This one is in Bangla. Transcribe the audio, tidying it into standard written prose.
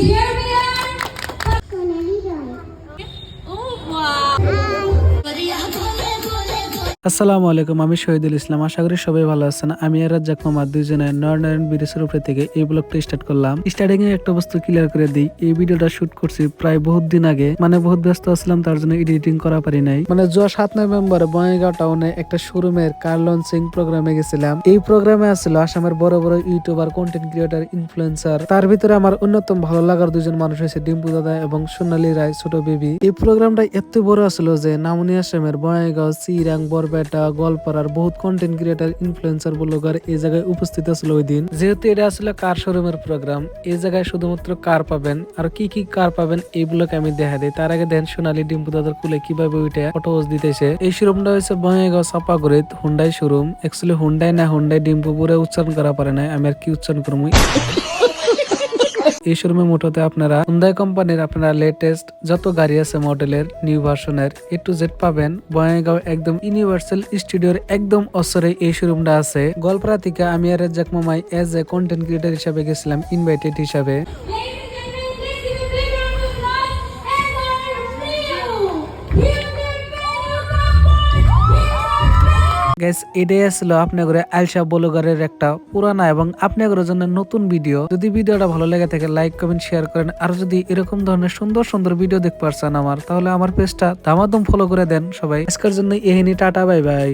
here we are. Oh wow. আসসালামু আলাইকুম, আমি শহীদুল ইসলাম। আশা করি সবাই ভালো আছেন। আমি আর রাজ্জাক মোহাম্মদ দুইজনে নরনারায়ণ ব্রিজের উপরে থেকে এই ব্লগটা স্টার্ট করলাম। স্টার্টিং এ একটা বস্তু ক্লিয়ার করে দিই, এই ভিডিওটা শুট করছি প্রায় বহুত দিন আগে, মানে বহুত ব্যস্ত ছিলাম, তার জন্য এডিটিং করা পারি নাই। মানে 7 নভেম্বর বঙ্গাইগাঁও টাউনে একটা শোরুমের কার লঞ্চিং প্রোগ্রামে গেছিলাম। এই প্রোগ্রামে আসছিল আসামের বড় বড় ইউটিউবার, কন্টেন্ট ক্রিয়েটার, ইনফ্লুয়েন্সার। তার ভিতরে আমার অন্যতম ভালো লাগার দুজন মানুষ হয়েছে ডিম্পু দাদা এবং সোনালী রায় ছোট বেবি। এই প্রোগ্রামটা এত বড় আসলো যে নামনি আসামের বঙ্গাইগাঁও, চিরাং, বরপেটা, গোয়ালপাড়ার বহুত কন্টেন্ট ক্রিয়েটার, ইনফ্লুয়েন্সার, ব্লগার এই জায়গায় উপস্থিত ছিল ওই দিন। যেহেতু এটা আসলে কার শোরুমের প্রোগ্রাম, এই জায়গায় শুধুমাত্র কার পাবেন, আর কি কি কার পাবেন এই ব্লগে আমি দেখা দিই। তার আগে দেন সোনালী ডিম্পু দাদার কুলে কিভাবে ওইটা ফটো দিতেছে। এই শোরুমটা হচ্ছে বঙ্গাইগাঁও চাপাগুড়িত হুন্ডাই শোরুম। অ্যাকচুয়ালি হুন্ডাই না, হুন্ডাই ডিম্পু পুরো উচ্চারণ করা পারে না, আমি আর কি উচ্চারণ করবো। এই শোরুমে মোটতে আপনারা হুন্ডাই কোম্পানির আপনারা লেটেস্ট যত গাড়ি আছে মডেলের নিউ ভার্সনের A to Z পাবেন। বঙ্গাইগাঁও একদম ইউনিভার্সাল স্টুডিওর একদম অসরে এই শোরুমটা আছে। গোয়ালপাড়া থেকে আমি আর রাজ্জাক মামাই এজ এ কন্টেন্ট ক্রিয়েটর হিসাবে গেছিলাম, ইনভাইটেড হিসাবে। গাইস, এটাই আসলে আপনাদের আলসা ব্লগারের একটা পুরানা এবং আপনাদের জন্য নতুন ভিডিও। যদি ভিডিওটা ভালো লেগে থাকে লাইক, কমেন্ট, শেয়ার করেন। আর যদি এরকম ধরনের সুন্দর সুন্দর ভিডিও দেখতে পারছেন আমার, তাহলে আমার পেজটা দামাদম ফলো করে দেন সবাই। আজকের জন্য এহিনি টাটা, বাই বাই।